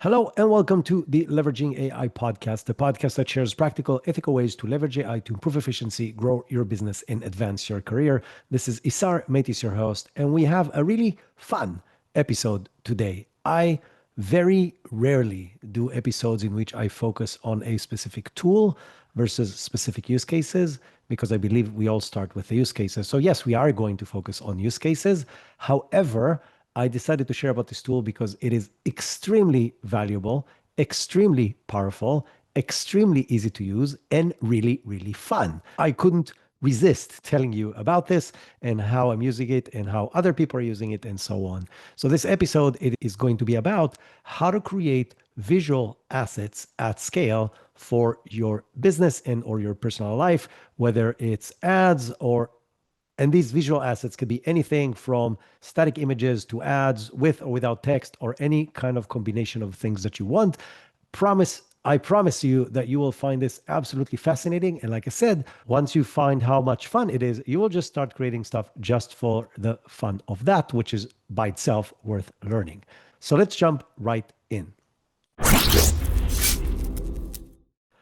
Hello and welcome to the Leveraging AI podcast, the podcast that shares practical, ethical ways to leverage AI to improve efficiency, grow your business, and advance your career. This is Isar Metis, your host, and we have a really fun episode today. I very rarely do episodes in which I focus on a specific tool versus specific use cases because I believe we all start with the use cases. So, yes, we are going to focus on use cases. However, I decided to share about this tool because it is extremely valuable, extremely powerful, extremely easy to use, and really, really fun. I couldn't resist telling you about this and how I'm using it and how other people are using it and so on. So this episode it is going to be about how to create visual assets at scale for your business and or your personal life, whether it's ads or and these visual assets could be anything from static images to ads with or without text or any kind of combination of things that you want. I promise you that you will find this absolutely fascinating. And like I said, once you find how much fun it is, you will just start creating stuff just for the fun of that, which is by itself worth learning. So let's jump right in.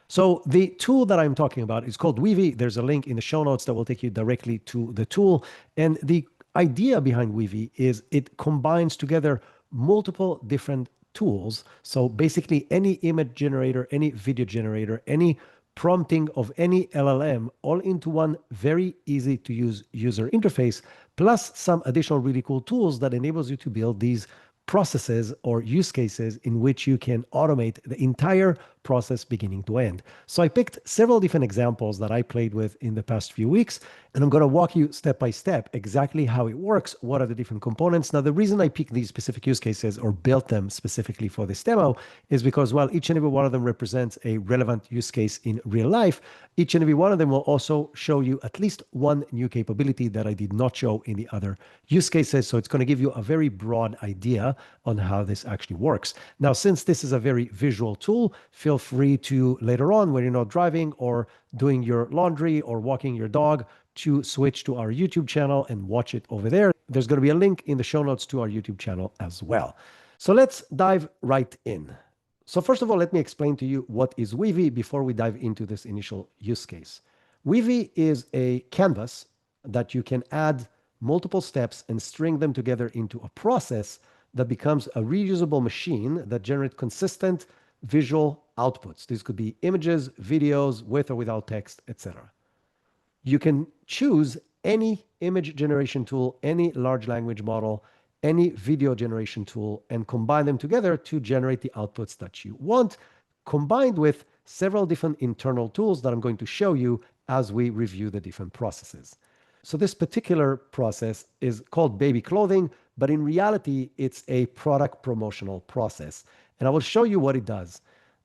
So the tool that I'm talking about is called Weavy. There's a link in the show notes that will take you directly to the tool. And the idea behind Weavy is it combines together multiple different tools. So basically any image generator, any video generator, any prompting of any LLM all into one very easy to use user interface, plus some additional really cool tools that enables you to build these processes or use cases in which you can automate the entire process beginning to end. So I picked several different examples that I played with in the past few weeks, and I'm going to walk you step by step exactly how it works, what are the different components. Now, the reason I picked these specific use cases or built them specifically for this demo is because while each and every one of them represents a relevant use case in real life, each and every one of them will also show you at least one new capability that I did not show in the other use cases. So it's going to give you a very broad idea on how this actually works. Now, since this is a very visual tool, feel free to later on when you're not driving or doing your laundry or walking your dog to switch to our YouTube channel and watch it over there. There's going to be a link in the show notes to our YouTube channel as well. So let's dive right in. So first of all, let me explain to you what is Weavy before we dive into this initial use case. Weavy is a canvas that you can add multiple steps and string them together into a process that becomes a reusable machine that generates consistent visual outputs. These could be images, videos, with or without text, etc. You can choose any image generation tool, any large language model, any video generation tool, and combine them together to generate the outputs that you want, combined with several different internal tools that I'm going to show you as we review the different processes. So this particular process is called baby clothing, but in reality, it's a product promotional process. And I will show you what it does.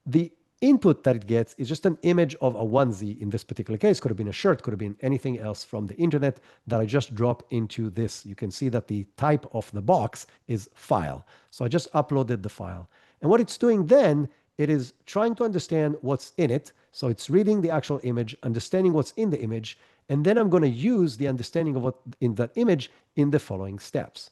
The input that it gets is just an image of a onesie in this particular case. Could have been a shirt, could have been anything else from the internet that I just drop into this. You can see that the type of the box is file. So I just uploaded the file. And what it's doing then, it is trying to understand what's in it. So it's reading the actual image, understanding what's in the image, and then I'm going to use the understanding of what in that image in the following steps.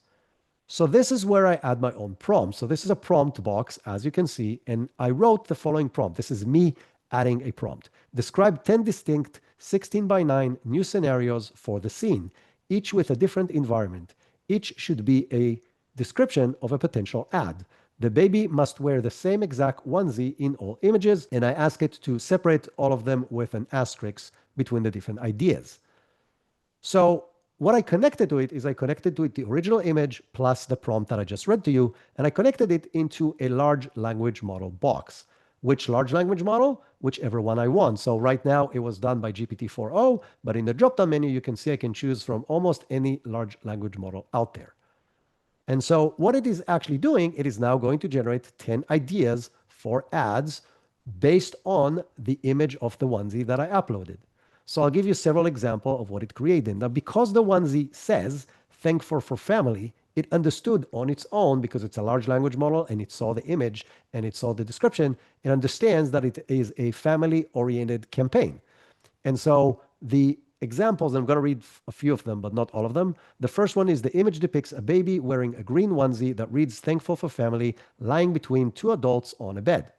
So this is where I add my own prompt. So this is a prompt box, as you can see, and I wrote the following prompt. This is me adding a prompt. Describe 10 distinct 16 by 9 new scenarios for the scene, each with a different environment. Each should be a description of a potential ad. The baby must wear the same exact onesie in all images, and I ask it to separate all of them with an asterisk between the different ideas. So what I connected to it is I connected to it the original image plus the prompt that I just read to you, and I connected it into a large language model box. Which large language model? Whichever one I want. So right now it was done by GPT-4o, but in the drop-down menu, you can see I can choose from almost any large language model out there. And so what it is actually doing, it is now going to generate 10 ideas for ads based on the image of the onesie that I uploaded. So I'll give you several examples of what it created. Now, because the onesie says thankful for family, it understood on its own, because it's a large language model and it saw the image and it saw the description, it understands that it is a family-oriented campaign. And so the examples. I'm going to read a few of them, but not all of them. The first one is the image depicts a baby wearing a green onesie that reads "Thankful for Family," lying between two adults on a bed.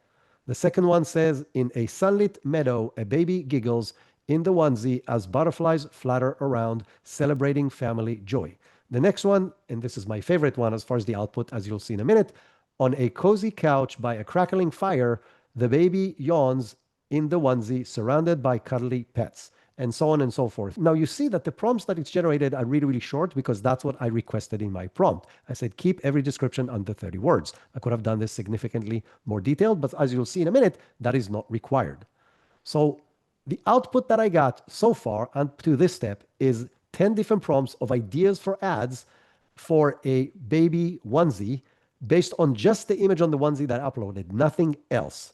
The second one says, in a sunlit meadow, a baby giggles in the onesie as butterflies flutter around, celebrating family joy. The next one, and this is my favorite one as far as the output, as you'll see in a minute, on a cozy couch by a crackling fire, the baby yawns in the onesie, surrounded by cuddly pets, and so on and so forth. Now you see that the prompts that it's generated are really, really short because that's what I requested in my prompt. I said, keep every description under 30 words. I could have done this significantly more detailed, but as you'll see in a minute, that is not required. So the output that I got so far up to this step is 10 different prompts of ideas for ads for a baby onesie based on just the image on the onesie that I uploaded, nothing else.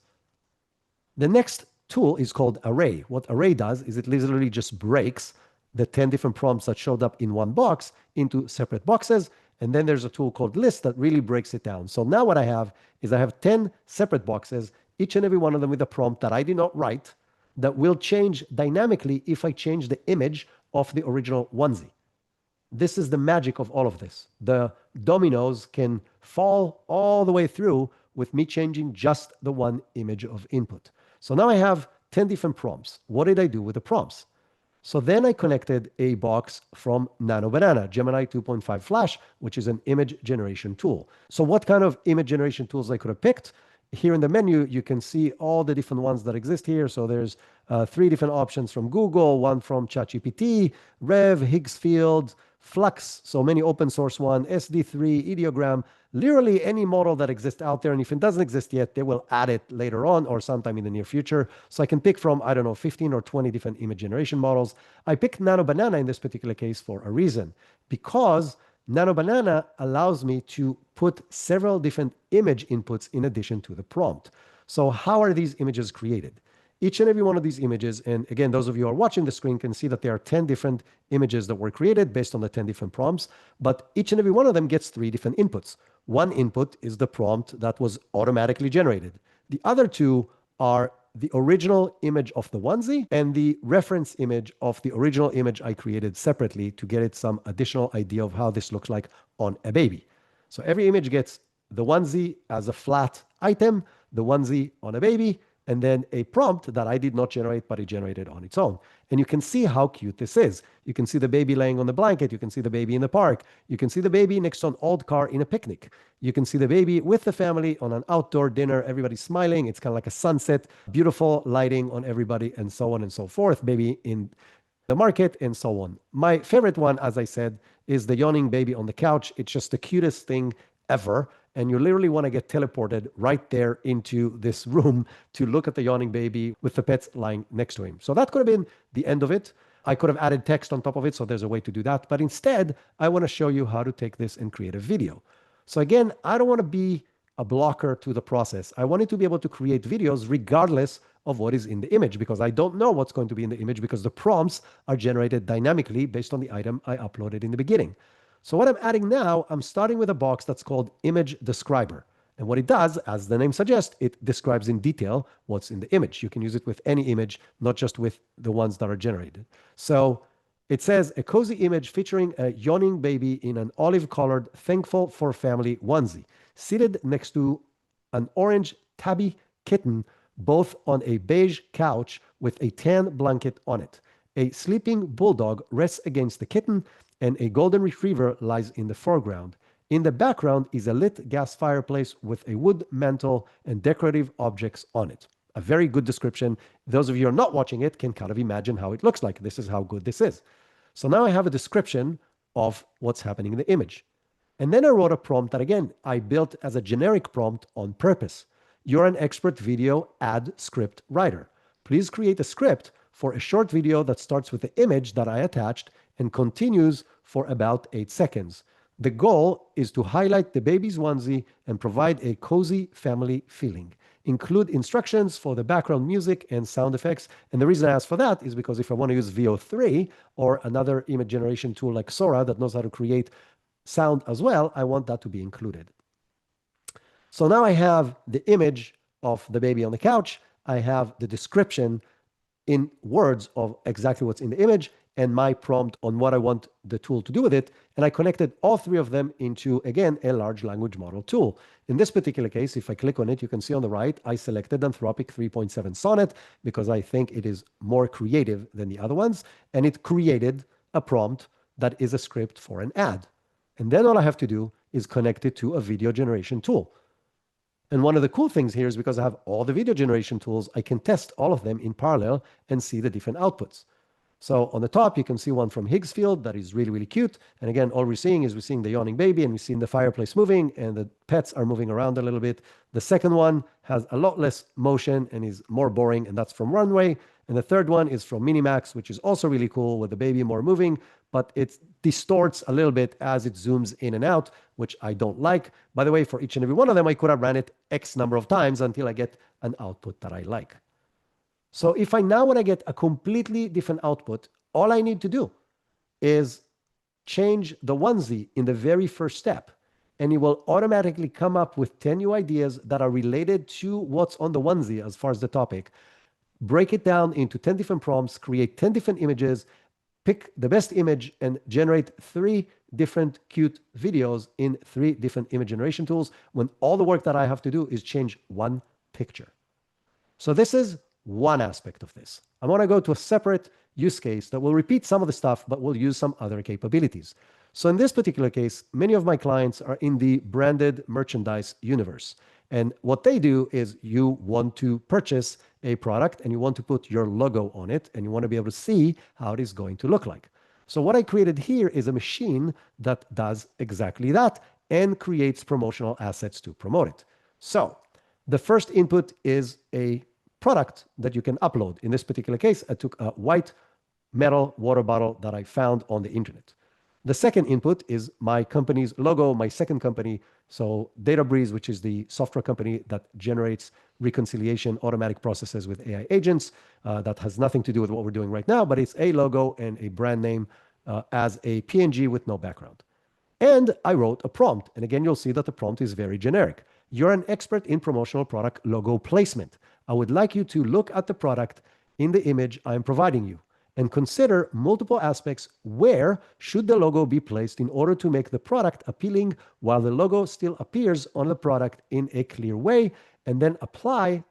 The next tool is called Array. What Array does is it literally just breaks the 10 different prompts that showed up in one box into separate boxes. And then there's a tool called List that really breaks it down. So now what I have is I have 10 separate boxes, each and every one of them with a prompt that I did not write, that will change dynamically if I change the image of the original onesie. This is the magic of all of this. The dominoes can fall all the way through with me changing just the one image of input. So now I have 10 different prompts. What did I do with the prompts? So then I connected a box from Nano Banana, Gemini 2.5 Flash, which is an image generation tool. So what kind of image generation tools I could have picked? Here in the menu, you can see all the different ones that exist here. So there's 3 different options from Google, one from ChatGPT, Rev, Higgsfield, Flux, so many open source one, SD3, Ideogram, literally any model that exists out there. And if it doesn't exist yet, they will add it later on or sometime in the near future. So I can pick from, I don't know, 15 or 20 different image generation models. I picked Nano Banana in this particular case for a reason, because Nano Banana allows me to put several different image inputs in addition to the prompt. So how are these images created? Each and every one of these images, and again, those of you who are watching the screen can see that there are 10 different images that were created based on the 10 different prompts, but each and every one of them gets 3 different inputs. One input is the prompt that was automatically generated. The other 2 are the original image of the onesie and the reference image of the original image I created separately to get it some additional idea of how this looks like on a baby. So every image gets the onesie as a flat item, the onesie on a baby, and then a prompt that I did not generate, but it generated on its own. And you can see how cute this is. You can see the baby laying on the blanket. You can see the baby in the park. You can see the baby next to an old car in a picnic. You can see the baby with the family on an outdoor dinner. Everybody's smiling. It's kind of like a sunset, beautiful lighting on everybody, and so on and so forth. Baby in the market, and so on. My favorite one, as I said, is the yawning baby on the couch. It's just the cutest thing ever. And you literally want to get teleported right there into this room to look at the yawning baby with the pets lying next to him. So that could have been the end of it. I could have added text on top of it, so there's a way to do that. But instead, I want to show you how to take this and create a video. So again, I don't want to be a blocker to the process. I wanted to be able to create videos regardless of what is in the image, because I don't know what's going to be in the image because the prompts are generated dynamically based on the item I uploaded in the beginning. So what I'm adding now, I'm starting with a box that's called Image Describer. And what it does, as the name suggests, it describes in detail what's in the image. You can use it with any image, not just with the ones that are generated. So it says a cozy image featuring a yawning baby in an olive-colored Thankful for Family onesie, seated next to an orange tabby kitten, both on a beige couch with a tan blanket on it. A sleeping bulldog rests against the kitten, and a golden retriever lies in the foreground. In the background is a lit gas fireplace with a wood mantle and decorative objects on it. A very good description. Those of you who are not watching it can kind of imagine how it looks like. This is how good this is. So now I have a description of what's happening in the image. And then I wrote a prompt that, again, I built as a generic prompt on purpose. You're an expert video ad script writer. Please create a script for a short video that starts with the image that I attached and continues for about 8 seconds. The goal is to highlight the baby's onesie and provide a cozy family feeling. Include instructions for the background music and sound effects. And the reason I ask for that is because if I want to use VO3 or another image generation tool like Sora that knows how to create sound as well, I want that to be included. So now I have the image of the baby on the couch. I have the description in words of exactly what's in the image, and my prompt on what I want the tool to do with it. And I connected all three of them into, again, a large language model tool. In this particular case, if I click on it, you can see on the right, I selected Anthropic 3.7 Sonnet because I think it is more creative than the other ones. And it created a prompt that is a script for an ad. And then all I have to do is connect it to a video generation tool. And one of the cool things here is because I have all the video generation tools, I can test all of them in parallel and see the different outputs. So on the top, you can see one from Higgsfield that is really, really cute. And again, all we're seeing is we're seeing the yawning baby and we're seeing the fireplace moving and the pets are moving around a little bit. The second one has a lot less motion and is more boring, and that's from Runway. And the third one is from Minimax, which is also really cool with the baby more moving, but it distorts a little bit as it zooms in and out, which I don't like. By the way, for each and every one of them, I could have ran it X number of times until I get an output that I like. So if I now want to get a completely different output, all I need to do is change the onesie in the very first step, and it will automatically come up with 10 new ideas that are related to what's on the onesie as far as the topic. Break it down into 10 different prompts, create 10 different images, pick the best image, and generate 3 different cute videos in 3 different image generation tools when all the work that I have to do is change one picture. So this is one aspect of this. I want to go to a separate use case that will repeat some of the stuff, but will use some other capabilities. So in this particular case, many of my clients are in the branded merchandise universe. And what they do is you want to purchase a product and you want to put your logo on it and you want to be able to see how it is going to look like. So what I created here is a machine that does exactly that and creates promotional assets to promote it. So the first input is a product that you can upload. In this particular case, I took a white metal water bottle that I found on the internet. The second input is my company's logo, my second company. So DataBreeze, which is the software company that generates reconciliation automatic processes with AI agents. That has nothing to do with what we're doing right now, but it's a logo and a brand name as a PNG with no background. And I wrote a prompt. And again, you'll see that the prompt is very generic. You're an expert in promotional product logo placement. I would like you to look at the product in the image I'm providing you and consider multiple aspects where should the logo be placed in order to make the product appealing while the logo still appears on the product in a clear way, and then apply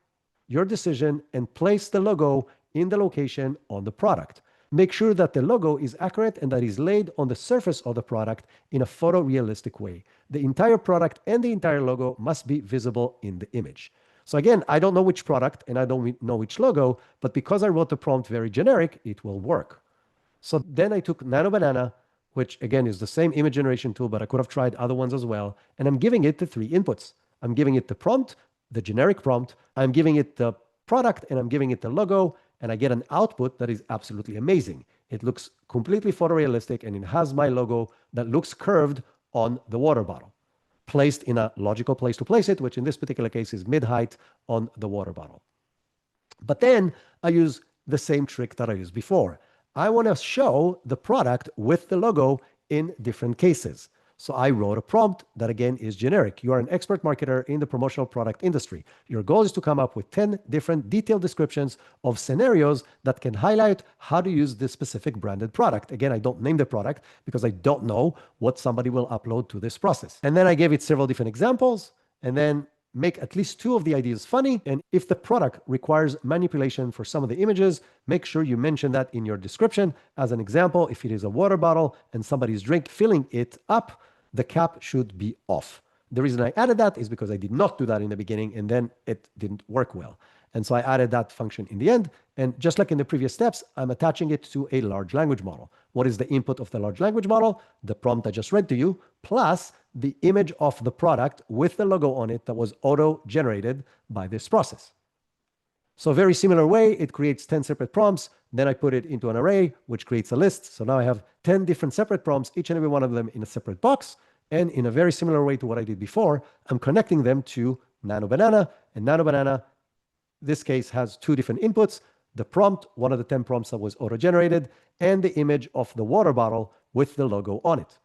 your decision and place the logo in the location on the product. Make sure that the logo is accurate and that is laid on the surface of the product in a photorealistic way. The entire product and the entire logo must be visible in the image. So again, I don't know which product and I don't know which logo, but because I wrote the prompt very generic, it will work. So then I took Nano Banana, which again is the same image generation tool, but I could have tried other ones as well. And I'm giving it the 3 inputs. I'm giving it the prompt, the generic prompt. I'm giving it the product and I'm giving it the logo, and I get an output that is absolutely amazing. It looks completely photorealistic and it has my logo that looks curved on the water bottle, placed in a logical place to place it, which in this particular case is mid-height on the water bottle. But then I use the same trick that I used before. I want to show the product with the logo in different cases. So I wrote a prompt that again is generic. You are an expert marketer in the promotional product industry. Your goal is to come up with 10 different detailed descriptions of scenarios that can highlight how to use this specific branded product. Again, I don't name the product because I don't know what somebody will upload to this process. And then I gave it several different examples and then make at least 2 of the ideas funny. And if the product requires manipulation for some of the images, make sure you mention that in your description. As an example, if it is a water bottle and somebody's filling it up, the cap should be off. The reason I added that is because I did not do that in the beginning and then it didn't work well. And so I added that function in the end. And just like in the previous steps, I'm attaching it to a large language model. What is the input of the large language model? The prompt I just read to you, plus the image of the product with the logo on it that was auto-generated by this process. So very similar way, it creates 10 separate prompts. Then I put it into an array, which creates a list. So now I have 10 different separate prompts, each and every one of them in a separate box. And in a very similar way to what I did before, I'm connecting them to Nano Banana. And Nano Banana, this case, has 2 different inputs. The prompt, one of the 10 prompts that was auto-generated, and the image of the water bottle with the logo on it.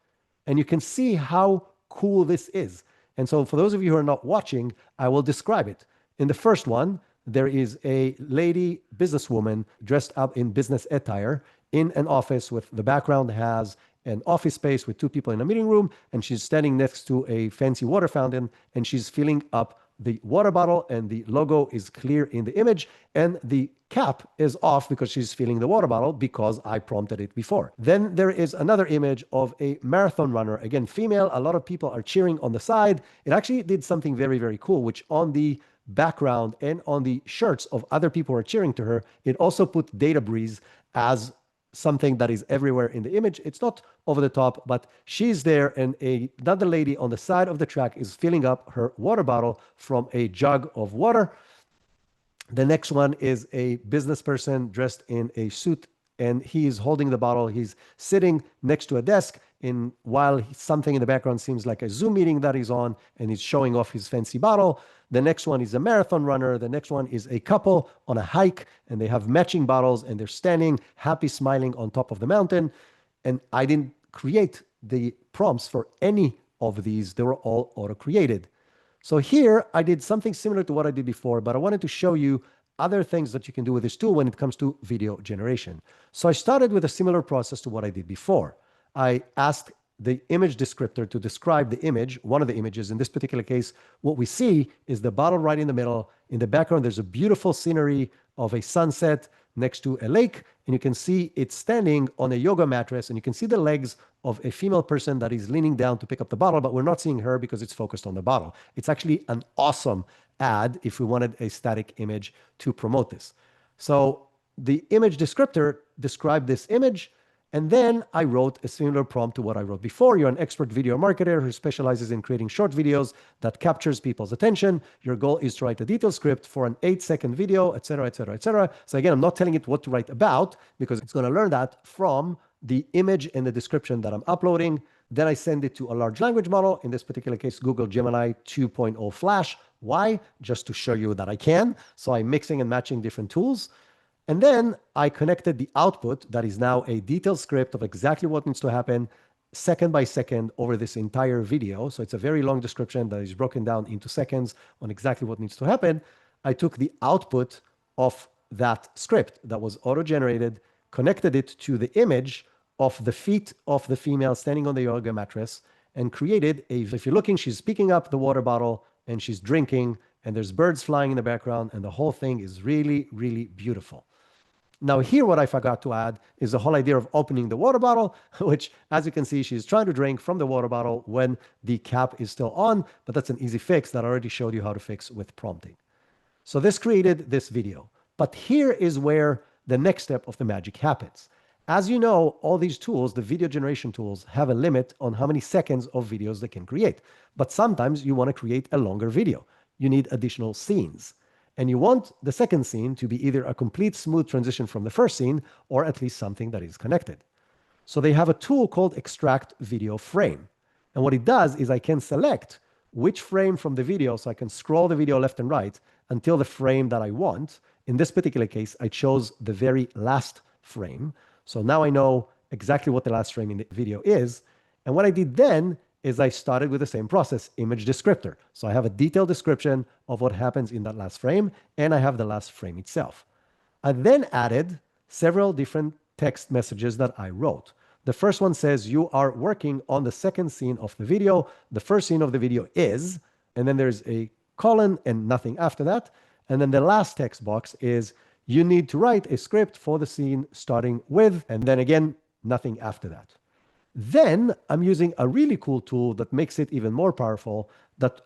And you can see how cool this is. And so for those of you who are not watching, I will describe it. In the first one, there is a lady businesswoman dressed up in business attire, in an office with the background has an office space with two people in a meeting room, and she's standing next to a fancy water fountain, and she's filling up the water bottle, and the logo is clear in the image, and the cap is off because she's filling the water bottle because I prompted it before. Then there is another image of a marathon runner, again, female. A lot of people are cheering on the side. It actually did something very, very cool, which on the background and on the shirts of other people who are cheering to her, it also put data breeze as something that is everywhere in the image. It's not over the top, but she's there, and another lady on the side of the track is filling up her water bottle from a jug of water. The next one is a business person dressed in a suit, and he's holding the bottle. He's sitting next to a desk while something in the background seems like a Zoom meeting that he's on, and he's showing off his fancy bottle. The next one is a marathon runner. The next one is a couple on a hike, and they have matching bottles, and they're standing happy, smiling on top of the mountain. And I didn't create the prompts for any of these. They were all auto-created. So here I did something similar to what I did before, but I wanted to show you other things that you can do with this tool when it comes to video generation. So I started with a similar process to what I did before. I asked the image descriptor to describe the image, one of the images. In this particular case, what we see is the bottle right in the middle. In the background, there's a beautiful scenery of a sunset next to a lake, and you can see it standing on a yoga mattress, and you can see the legs of a female person that is leaning down to pick up the bottle, but we're not seeing her because it's focused on the bottle. It's actually an awesome ad if we wanted a static image to promote this. So the image descriptor described this image, and then I wrote a similar prompt to what I wrote before. You're an expert video marketer who specializes in creating short videos that captures people's attention. Your goal is to write a detailed script for an 8-second video, etc., etc., etc. So again, I'm not telling it what to write about because it's going to learn that from the image and the description that I'm uploading. Then I send it to a large language model, in this particular case, Google Gemini 2.0 Flash. Why? Just to show you that I can. So I'm mixing and matching different tools. And then I connected the output that is now a detailed script of exactly what needs to happen second by second over this entire video. So it's a very long description that is broken down into seconds on exactly what needs to happen. I took the output of that script that was auto-generated, connected it to the image of the feet of the female standing on the yoga mattress, and created if you're looking, she's picking up the water bottle and she's drinking, and there's birds flying in the background, and the whole thing is really, really beautiful. Now here, what I forgot to add is the whole idea of opening the water bottle, which, as you can see, she's trying to drink from the water bottle when the cap is still on, but that's an easy fix that I already showed you how to fix with prompting. So this created this video. But here is where the next step of the magic happens. As you know, all these tools, the video generation tools, have a limit on how many seconds of videos they can create. But sometimes you want to create a longer video. You need additional scenes. And you want the second scene to be either a complete smooth transition from the first scene or at least something that is connected. So they have a tool called Extract Video Frame. And what it does is I can select which frame from the video, so I can scroll the video left and right until the frame that I want. In this particular case, I chose the very last frame. So now I know exactly what the last frame in the video is. And what I did then is I started with the same process, image descriptor. So I have a detailed description of what happens in that last frame, and I have the last frame itself. I then added several different text messages that I wrote. The first one says, you are working on the second scene of the video. The first scene of the video is, and then there's a colon and nothing after that. And then the last text box is, you need to write a script for the scene starting with, and then again, nothing after that. Then I'm using a really cool tool that makes it even more powerful that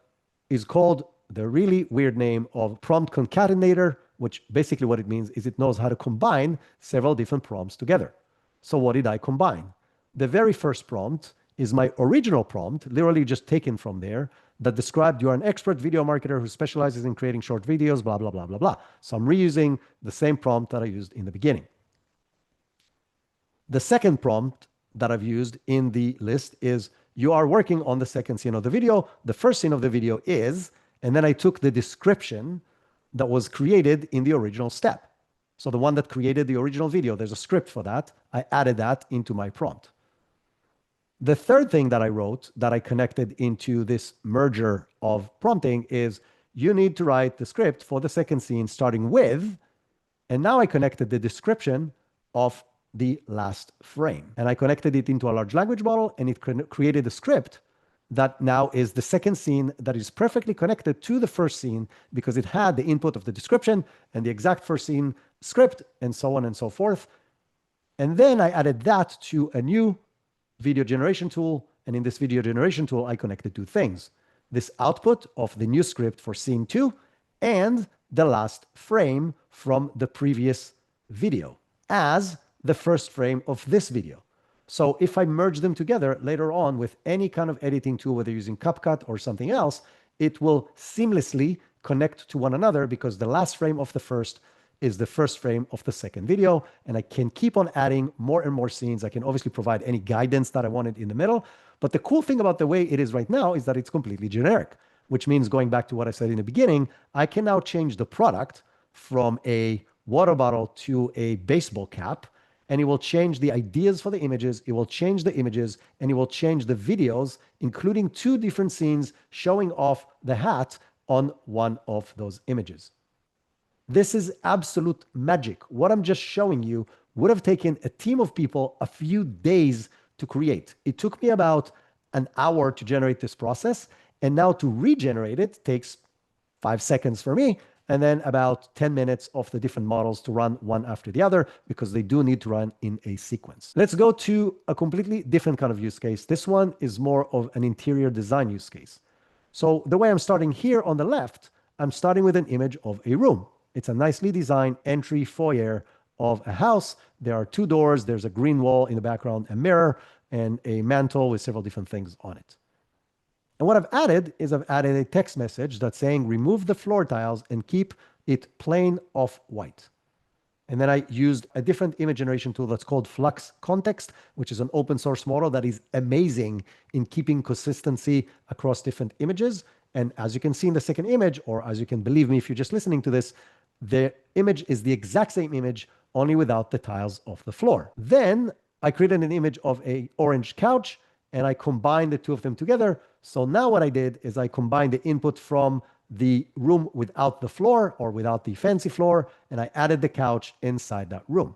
is called the really weird name of Prompt Concatenator, which basically what it means is it knows how to combine several different prompts together. So what did I combine? The very first prompt is my original prompt, literally just taken from there, that described you're an expert video marketer who specializes in creating short videos, blah, blah, blah, blah, blah. So I'm reusing the same prompt that I used in the beginning. The second prompt that I've used in the list is, you are working on the second scene of the video. The first scene of the video is, and then I took the description that was created in the original step. So the one that created the original video, there's a script for that. I added that into my prompt. The third thing that I wrote that I connected into this merger of prompting is, you need to write the script for the second scene starting with, and now I connected the description of the last frame. And I connected it into a large language model, and it created a script that now is the second scene that is perfectly connected to the first scene because it had the input of the description and the exact first scene script and so on and so forth. And then I added that to a new video generation tool. And in this video generation tool, I connected two things: this output of the new script for scene 2 and the last frame from the previous video as the first frame of this video. So if I merge them together later on with any kind of editing tool, whether using CapCut or something else, it will seamlessly connect to one another because the last frame of the first is the first frame of the second video. And I can keep on adding more and more scenes. I can obviously provide any guidance that I wanted in the middle. But the cool thing about the way it is right now is that it's completely generic, which means, going back to what I said in the beginning, I can now change the product from a water bottle to a baseball cap, and it will change the ideas for the images, it will change the images, and it will change the videos, including 2 different scenes showing off the hat on one of those images. This is absolute magic. What I'm just showing you would have taken a team of people a few days to create. It took me about an hour to generate this process, and now to regenerate it takes 5 seconds for me, and then about 10 minutes of the different models to run one after the other because they do need to run in a sequence. Let's go to a completely different kind of use case. This one is more of an interior design use case. So the way I'm starting here on the left, I'm starting with an image of a room. It's a nicely designed entry foyer of a house. There are 2 doors. There's a green wall in the background, a mirror, and a mantle with several different things on it. And what I've added is I've added a text message that's saying remove the floor tiles and keep it plain off-white. And then I used a different image generation tool that's called Flux Context, which is an open source model that is amazing in keeping consistency across different images. And as you can see in the second image, or as you can believe me if you're just listening to this, the image is the exact same image, only without the tiles of the floor. Then I created an image of an orange couch, and I combined the 2 of them together. So now what I did is I combined the input from the room without the floor or without the fancy floor, and I added the couch inside that room.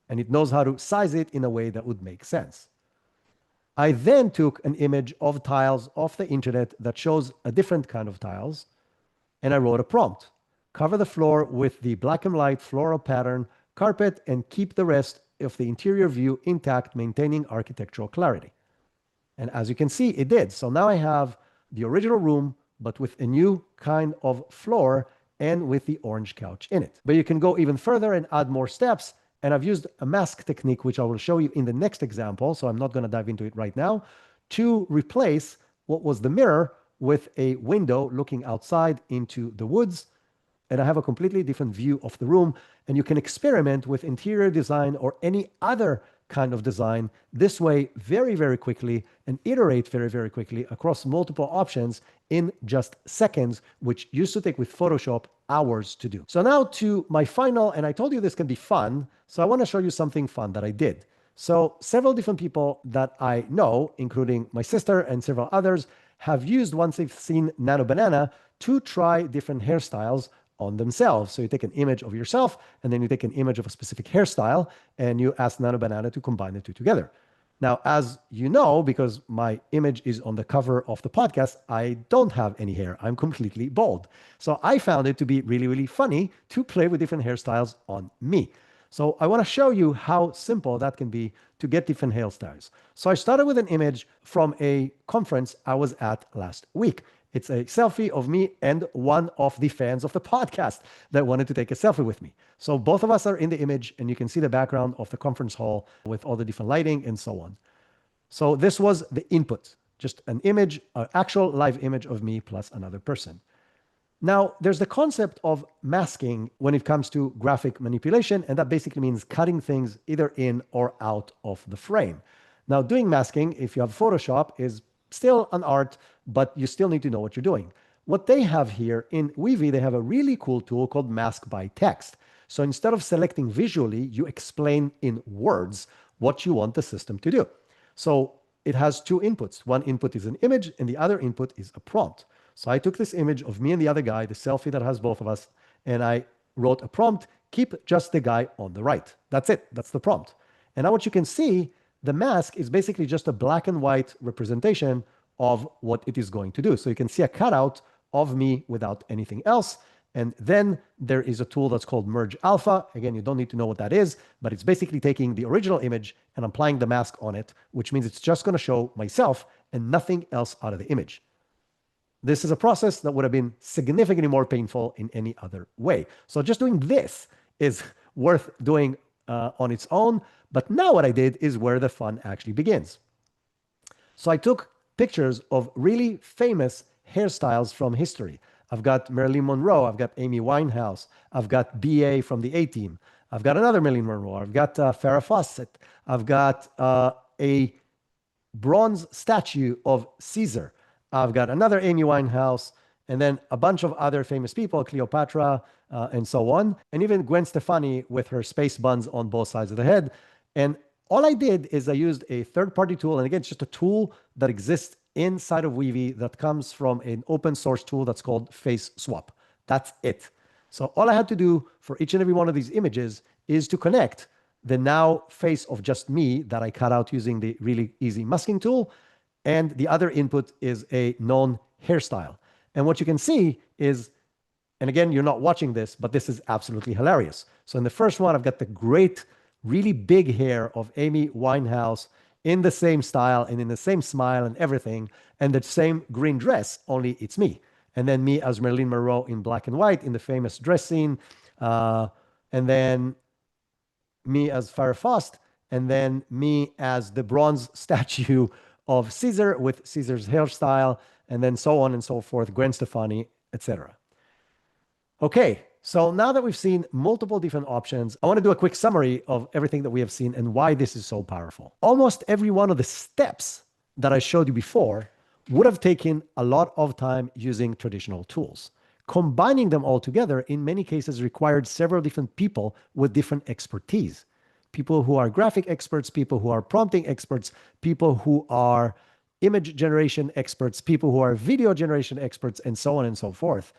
And it knows how to size it in a way that would make sense. I then took an image of tiles off the internet that shows a different kind of tiles, and I wrote a prompt. Cover the floor with the black and white floral pattern carpet and keep the rest of the interior view intact, maintaining architectural clarity. And as you can see, it did. So now I have the original room, but with a new kind of floor and with the orange couch in it. But you can go even further and add more steps. And I've used a mask technique, which I will show you in the next example. So I'm not going to dive into it right now, to replace what was the mirror with a window looking outside into the woods. And I have a completely different view of the room. And you can experiment with interior design or any other kind of design this way very, very quickly and iterate very, very quickly across multiple options in just seconds, which used to take with Photoshop hours to do. So now to my final, and I told you this can be fun, so I want to show you something fun that I did. So several different people that I know, including my sister and several others, have used, once they've seen Nano Banana, to try different hairstyles on themselves. So you take an image of yourself, and then you take an image of a specific hairstyle, and you ask Nano Banana to combine the 2 together. Now, as you know, because my image is on the cover of the podcast, I don't have any hair. I'm completely bald. So I found it to be really, really funny to play with different hairstyles on me. So I want to show you how simple that can be to get different hairstyles. So I started with an image from a conference I was at last week. It's a selfie of me and one of the fans of the podcast that wanted to take a selfie with me. So both of us are in the image, and you can see the background of the conference hall with all the different lighting and so on. So this was the input, just an image, an actual live image of me plus another person. Now, there's the concept of masking when it comes to graphic manipulation, and that basically means cutting things either in or out of the frame. Now, doing masking, if you have Photoshop, is still an art, but you still need to know what you're doing. What they have here in Weavy, they have a really cool tool called Mask by Text. So instead of selecting visually, you explain in words what you want the system to do. So it has 2 inputs. One input is an image, and the other input is a prompt. So I took this image of me and the other guy, the selfie that has both of us, and I wrote a prompt, keep just the guy on the right. That's it. That's the prompt. And now what you can see, the mask is basically just a black and white representation of what it is going to do. So you can see a cutout of me without anything else. And then there is a tool that's called Merge Alpha. Again, you don't need to know what that is, but it's basically taking the original image and applying the mask on it, which means it's just going to show myself and nothing else out of the image. This is a process that would have been significantly more painful in any other way. So just doing this is worth doing on its own. But now what I did is where the fun actually begins. So I took pictures of really famous hairstyles from history. I've got Marilyn Monroe, I've got Amy Winehouse, I've got BA from the A-Team, I've got another Marilyn Monroe, I've got Farrah Fawcett, I've got a bronze statue of Caesar, I've got another Amy Winehouse, and then a bunch of other famous people, Cleopatra, and so on, and even Gwen Stefani with her space buns on both sides of the head. And all I did is I used a third-party tool, and again, it's just a tool that exists inside of Weavy that comes from an open source tool that's called Face Swap. That's it. So all I had to do for each and every one of these images is to connect the now face of just me that I cut out using the really easy masking tool, and the other input is a known hairstyle. And what you can see is, and again, you're not watching this, but this is absolutely hilarious. So in the first one, I've got the great, really big hair of Amy Winehouse in the same style and in the same smile and everything, and the same green dress, only it's me. And then me as Marilyn Monroe in black and white in the famous dress scene, and then me as Farrah Fawcett, and then me as the bronze statue of Caesar with Caesar's hairstyle, and then so on and so forth, Gwen Stefani, etc. Okay, so now that we've seen multiple different options, I want to do a quick summary of everything that we have seen and why this is so powerful. Almost every one of the steps that I showed you before would have taken a lot of time using traditional tools. Combining them all together, in many cases, required several different people with different expertise. People who are graphic experts, people who are prompting experts, people who are image generation experts, people who are video generation experts, and so on and so forth.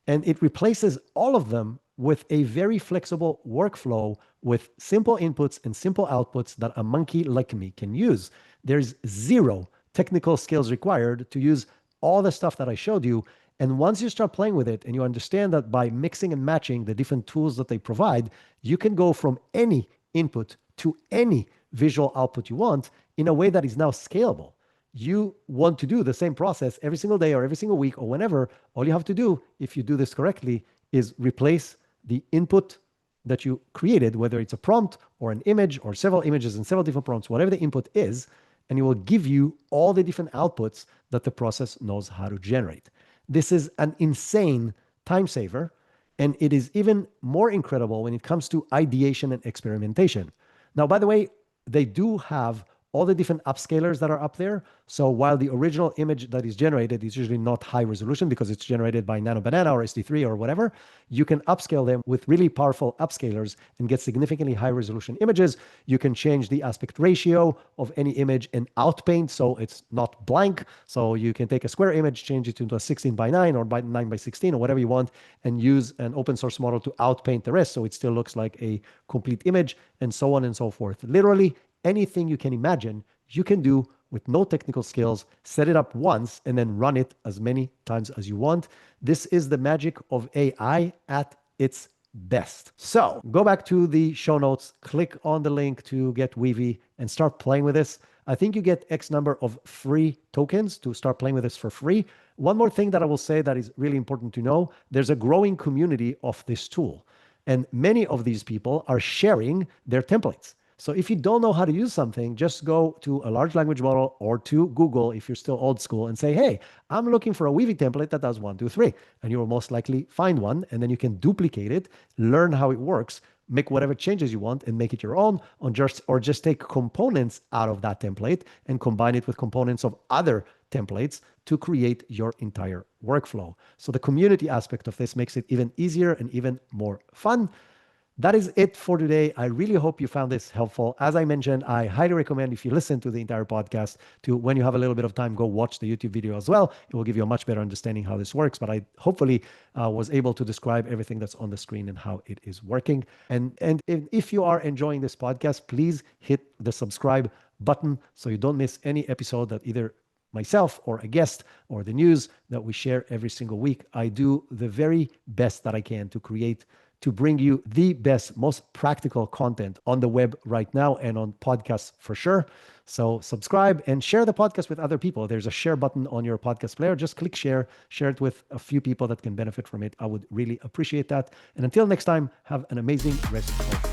And it replaces all of them with a very flexible workflow with simple inputs and simple outputs that a monkey like me can use. There's zero technical skills required to use all the stuff that I showed you. And once you start playing with it and you understand that by mixing and matching the different tools that they provide, you can go from any input to any visual output you want in a way that is now scalable. You want to do the same process every single day or every single week or whenever. All you have to do, if you do this correctly, is replace the input that you created, whether it's a prompt or an image or several images and several different prompts, whatever the input is, and it will give you all the different outputs that the process knows how to generate. This is an insane time saver, and it is even more incredible when it comes to ideation and experimentation. Now, by the way, they do have all the different upscalers that are up there. So while the original image that is generated is usually not high resolution because it's generated by Nano Banana or SD3 or whatever, you can upscale them with really powerful upscalers and get significantly high resolution images. You can change the aspect ratio of any image and outpaint so it's not blank. So you can take a square image, change it into a 16 by 9 or by 9 by 16 or whatever you want, and use an open source model to outpaint the rest so it still looks like a complete image, and so on and so forth. Literally, anything you can imagine, you can do with no technical skills, set it up once, and then run it as many times as you want. This is the magic of AI at its best. So go back to the show notes, click on the link to get Weavy and start playing with this. I think you get X number of free tokens to start playing with this for free. One more thing that I will say that is really important to know, there's a growing community of this tool, and many of these people are sharing their templates. So if you don't know how to use something, just go to a large language model or to Google if you're still old school and say, hey, I'm looking for a Weavy template that does 1, 2, 3. And you will most likely find one, and then you can duplicate it, learn how it works, make whatever changes you want and make it your own, or just take components out of that template and combine it with components of other templates to create your entire workflow. So the community aspect of this makes it even easier and even more fun. That is it for today. I really hope you found this helpful. As I mentioned, I highly recommend if you listen to the entire podcast to, when you have a little bit of time, go watch the YouTube video as well. It will give you a much better understanding how this works. But I hopefully was able to describe everything that's on the screen and how it is working. And if you are enjoying this podcast, please hit the subscribe button so you don't miss any episode that either myself or a guest or the news that we share every single week. I do the very best that I can to bring you the best, most practical content on the web right now and on podcasts for sure. So subscribe and share the podcast with other people. There's a share button on your podcast player. Just click share it with a few people that can benefit from it. I would really appreciate that. And until next time, have an amazing rest of